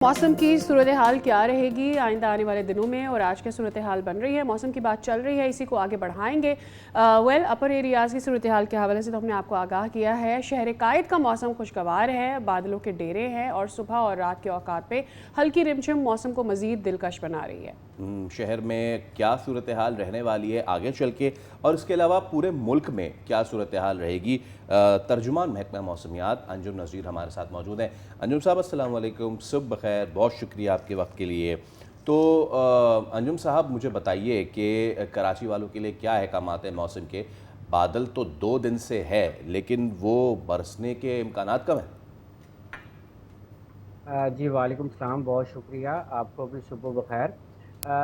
मौसम की सूरत हाल क्या रहेगी आइंदा आने वाले दिनों में और आज क्या सूरत हाल बन रही है। मौसम की बात चल रही है, इसी को आगे बढ़ाएंगे। अपर एरियाज़ की सूरत हाल के हवाले से तो हमने आपको आगाह किया है। शहर कायद का मौसम खुशगवार है, बादलों के डेरे हैं और सुबह और रात के औकात पे हल्की रिमझिम मौसम को मज़ीद दिलकश बना रही है। शहर में क्या सूरत हाल रहने वाली है आगे चल के, और इसके अलावा पूरे मुल्क में क्या सूरत हाल रहेगी। तर्जुमान महकमा मौसमियात अंजुम नज़ीर हमारे साथ मौजूद हैं। अंजुम साहब अस्सलाम वालेकुम, सुबह बखैर, बहुत शुक्रिया आपके वक्त के लिए। तो अंजुम साहब मुझे बताइए कि कराची वालों के लिए क्या अहकामात हैं मौसम के। बादल तो 2 दिन से है, लेकिन वो बरसने के इम्कानात कम हैं। जी वालेकुम सलाम, बहुत शुक्रिया। आपको भी सुबह बखैर।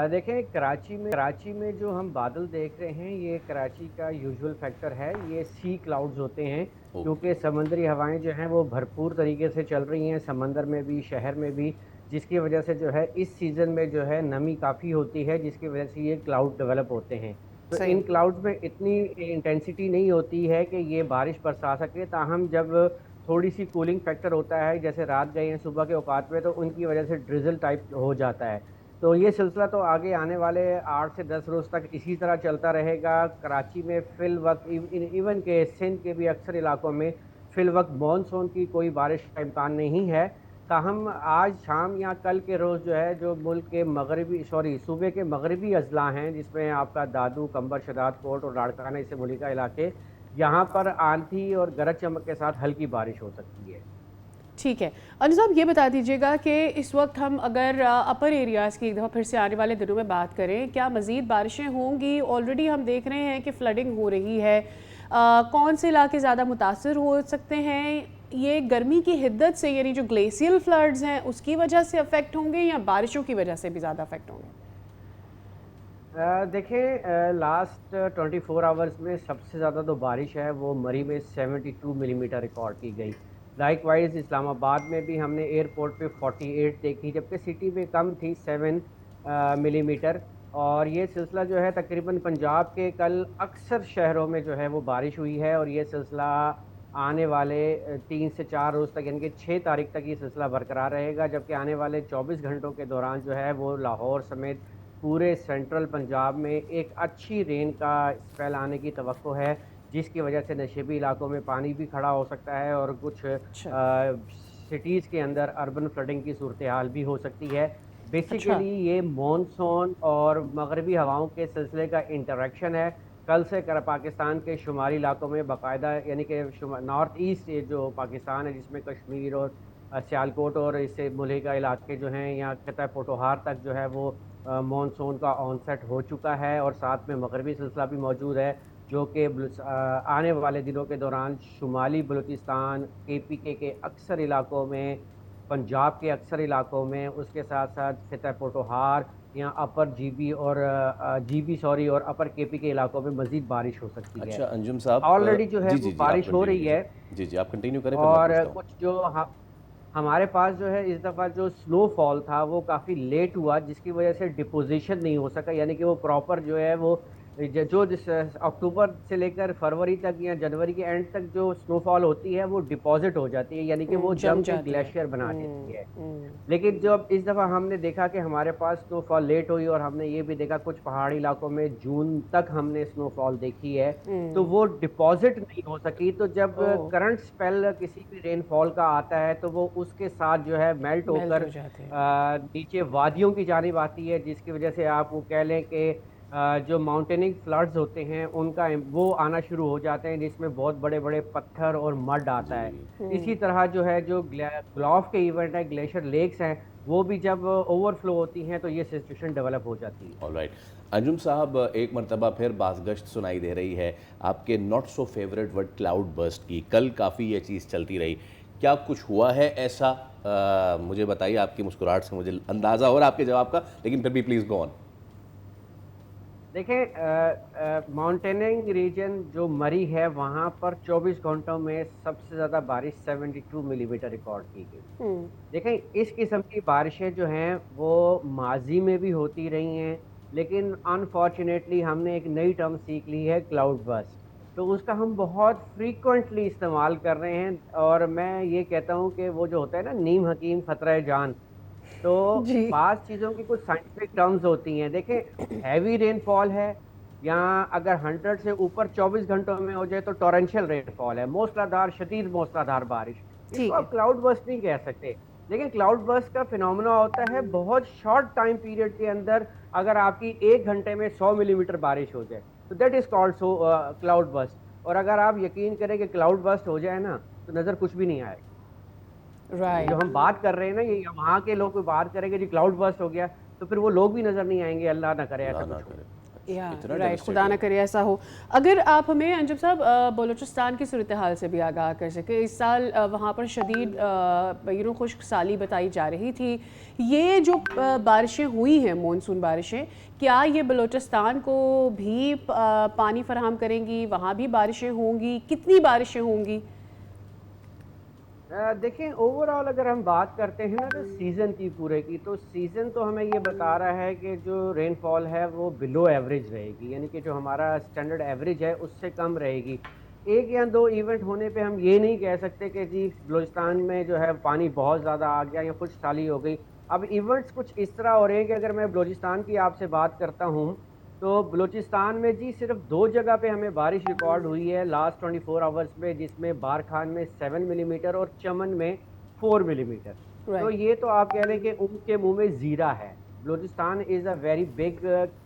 देखें, कराची में जो हम बादल देख रहे हैं ये कराची का यूजुअल फैक्टर है। ये सी क्लाउड्स होते हैं ओके। क्योंकि समंदरी हवाएं जो हैं वो भरपूर तरीके से चल रही हैं, समंदर में भी शहर में भी, जिसकी वजह से जो है इस सीज़न में जो है नमी काफ़ी होती है, जिसकी वजह से ये क्लाउड डेवलप होते हैं। तो इन सही। क्लाउड्स में इतनी इंटेंसिटी नहीं होती है कि ये बारिश बरसा सके, ताहम जब थोड़ी सी कूलिंग फैक्टर होता है, जैसे रात गए हैं सुबह के औकात में, तो उनकी वजह से ड्रिजल टाइप हो जाता है। तो ये सिलसिला तो आगे आने वाले 8 से 10 रोज़ तक इसी तरह चलता रहेगा। कराची में फिल वक्त इवन के सिंध के भी अक्सर इलाकों में फिल वक्त मानसून की कोई बारिश का इम्कान नहीं है। ताहम आज शाम या कल के रोज़ जो है, जो मुल्क के सूबे के मगरबी अजला हैं, जिसमें आपका दादू, कंबर, शदाद कोट और लाड़काना इससे मुलिका इलाके, यहाँ पर आंधी और गरज चमक के साथ हल्की बारिश हो सकती है। ठीक है। अनु साहब, ये बता दीजिएगा कि इस वक्त हम अगर अपर एरियाज़ की एक दफ़ा फिर से आने वाले दिनों में बात करें, क्या मज़ीद बारिशें होंगी? ऑलरेडी हम देख रहे हैं कि फ्लडिंग हो रही है। कौन से इलाके ज़्यादा मुतासर हो सकते हैं? ये गर्मी की हिद्दत से, यानी जो ग्लेशियल फ्लड्स हैं उसकी वजह से अफेक्ट होंगे या बारिशों की वजह से भी ज़्यादा अफेक्ट होंगे? देखें, लास्ट 24 आवर्स में सबसे ज़्यादा जो बारिश है वो मरी में 72 मिलीमीटर रिकॉर्ड की गई। लाइकवाइज इस्लामाबाद में भी हमने एयरपोर्ट पे 48 देखी, जबकि सिटी में कम थी 7 मिलीमीटर। और ये सिलसिला जो है तकरीबन पंजाब के कल अक्सर शहरों में जो है वो बारिश हुई है, और ये सिलसिला आने वाले 3 से 4 रोज़ तक, यानी कि 6 तारीख तक ये सिलसिला बरकरार रहेगा। जबकि आने वाले 24 घंटों के दौरान जो है वो लाहौर समेत पूरे सेंट्रल पंजाब में एक अच्छी रेन का स्पेल आने की तवक्को है, जिसकी वजह से नशेबी इलाकों में पानी भी खड़ा हो सकता है और कुछ अच्छा। सिटीज़ के अंदर अर्बन फ्लडिंग की सूरत हाल भी हो सकती है। अच्छा। बेसिकली ये मॉनसून और मगरबी हवाओं के सिलसिले का इंटरेक्शन है। कल से पाकिस्तान के शुमारी इलाकों में बाकायदा, यानी कि नॉर्थ ईस्ट जो पाकिस्तान है, जिसमें कश्मीर और सियालकोट और इससे मुल्क का इलाके जो हैं, यहाँ खिता पोटोहार तक जो है वो मॉनसून का ऑनसेट हो चुका है, और साथ में मगरबी सिलसिला भी मौजूद है, जो कि आने वाले दिनों के दौरान शुमाली बलूचिस्तान, केपीके के अक्सर इलाकों में, पंजाब के अक्सर इलाकों में, उसके साथ साथ खिता पोटोहार या अपर जीबी और जीबी सॉरी और अपर केपी के इलाकों में मज़ीद बारिश हो सकती है। अच्छा अंजुम साहब, ऑलरेडी जो है जी वो जी जी, आप बारिश हो कंटिन्यू रही कीजिए। है। जी जी, आप कंटिन्यू करें, फिर मैं और पूछता हूँ। कुछ जो हमारे पास जो है इस दफ़ा जो स्नोफॉल था वो काफ़ी लेट हुआ, जिसकी वजह से डिपोजिशन नहीं हो सका, यानी कि वो प्रॉपर जो है वो जो जिस अक्टूबर से लेकर फरवरी तक या जनवरी के एंड तक जो स्नोफॉल होती है वो डिपॉजिट हो जाती है, यानी कि वो जम जम के जाती है। ग्लेशियर बना देती है। लेकिन जब इस दफ़ा हमने देखा कि हमारे पास स्नोफॉल लेट हुई, और हमने ये भी देखा कुछ पहाड़ी इलाकों में जून तक हमने स्नोफॉल देखी है, तो वो डिपॉजिट नहीं हो सकी। तो जब ओह। करंट स्पेल किसी भी रेनफॉल का आता है तो वो उसके साथ जो है मेल्ट मेल्ट होकर हो जाते हैं। नीचे वादियों की जानिब आती है, जिसकी वजह से आप वो कह लें कि जो माउंटेनिंग फ्लड्स होते हैं उनका वो आना शुरू हो जाते हैं, जिसमें बहुत बड़े बड़े पत्थर और मड आता है। जी। इसी तरह जो है जो ग्लाफ के इवेंट है, ग्लेशियर लेक्स हैं, वो भी जब ओवरफ्लो होती हैं तो ये सिचुएशन डेवलप हो जाती है। ऑलराइट। अंजुम साहब, एक मरतबा फिर बाज़गश्त सुनाई दे रही है आपके not so favourite word cloud burst की। कल काफ़ी ये चीज़ चलती रही, क्या कुछ हुआ है ऐसा? मुझे बताइए, आपकी मुस्कुराहट से मुझे अंदाज़ा हो रहा है आपके जवाब का, लेकिन फिर भी प्लीज़ गो ऑन। देखें, माउंटेनिंग रीजन जो मरी है वहाँ पर 24 घंटों में सबसे ज़्यादा बारिश 72 मिलीमीटर रिकॉर्ड की गई। देखें, इस किस्म की बारिशें जो हैं वो माजी में भी होती रही हैं, लेकिन अनफॉर्चुनेटली हमने एक नई टर्म सीख ली है, क्लाउड बर्स्ट। तो उसका हम बहुत फ्रीक्वेंटली इस्तेमाल कर रहे हैं, और मैं ये कहता हूँ कि वो जो होता है ना, नीम हकीम खतरा जान, तो जी। पास चीज़ों की कुछ साइंटिफिक टर्म्स होती हैं। देखें, हैवी रेनफॉल है या अगर 100 से ऊपर 24 घंटों में हो जाए तो टॉरेंशियल रेनफॉल है, मूसलाधार शदीद मूसलाधार बारिश। इसको ठीक है। आप क्लाउड बर्स्ट नहीं कह सकते। लेकिन क्लाउड बर्स्ट का फिनोमेना होता है बहुत शॉर्ट टाइम पीरियड के अंदर, अगर आपकी 1 घंटे में 100 मिलीमीटर बारिश हो जाए तो that is called so cloud burst. और अगर आप यकीन करें कि क्लाउड बर्स्ट हो जाए ना, तो नज़र कुछ भी नहीं आएगा। ये जो राइट। हम बात कर रहे हैं ना, ये वहाँ के लोग कोई बात करेंगे जी क्लाउड बर्स्ट हो गया, तो फिर वो लोग भी नज़र नहीं आएंगे, अल्लाह ना करे ऐसा अल्लाह ना कुछ हो। करे। या अच्छा, इतना राइट, खुदा ना डेवस्टेटिंग। करे ऐसा हो। अगर आप हमें अंजुम साहब बलूचिस्तान की सूरत हाल से भी आगाह कर सके, इस साल वहाँ पर शदीद खुश्क साली बताई जा रही थी। ये जो बारिशें हुई हैं, मानसून बारिशें, क्या ये बलूचिस्तान को भी पानी फराहम करेंगी? वहाँ भी बारिशें होंगी? कितनी बारिशें होंगी? देखें, ओवरऑल अगर हम बात करते हैं ना तो सीज़न की पूरे की, तो सीज़न तो हमें ये बता रहा है कि जो रेनफॉल है वो बिलो एवरेज रहेगी, यानी कि जो हमारा स्टैंडर्ड एवरेज है उससे कम रहेगी। एक या दो इवेंट होने पे हम ये नहीं कह सकते कि जी बलूचिस्तान में जो है पानी बहुत ज़्यादा आ गया या खुश साली हो गई। अब इवेंट्स कुछ इस तरह हो रहे हैं कि अगर मैं बलूचिस्तान की आपसे बात करता हूँ, तो बलूचिस्तान में जी सिर्फ 2 जगह पे हमें बारिश रिकॉर्ड हुई है लास्ट 24 आवर्स में, जिसमें बारखान में 7 मिलीमीटर और चमन में 4 मिलीमीटर। तो राइट। ये तो आप कह लें कि उनके मुँह में ज़ीरा है। Balochistan is a very big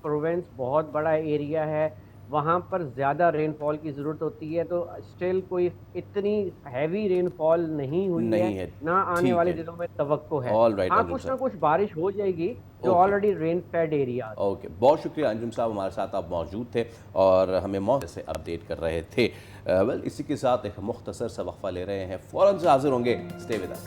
province, बहुत बड़ा एरिया है, वहाँ पर ज़्यादा रेनफॉल की ज़रूरत होती है, तो स्टिल कोई इतनी हैवी रेनफॉल नहीं हुई है, नहीं है। ना आने ठीक वाले है। दिनों में तवक्को है। ऑल राइट हाँ, अंजुम कुछ ना साहब। कुछ बारिश हो जाएगी, जो okay. Already rain fade areas हैं। ओके, बहुत शुक्रिया अंजुम साहब, हमारे साथ आप मौजूद थे और हमें मौके से अपडेट कर रहे थे। वेल, इसी के साथ एक मुख्तसर सा वक्फा ले रहे हैं, फ़ौरन से हाजिर होंगे। Stay with us.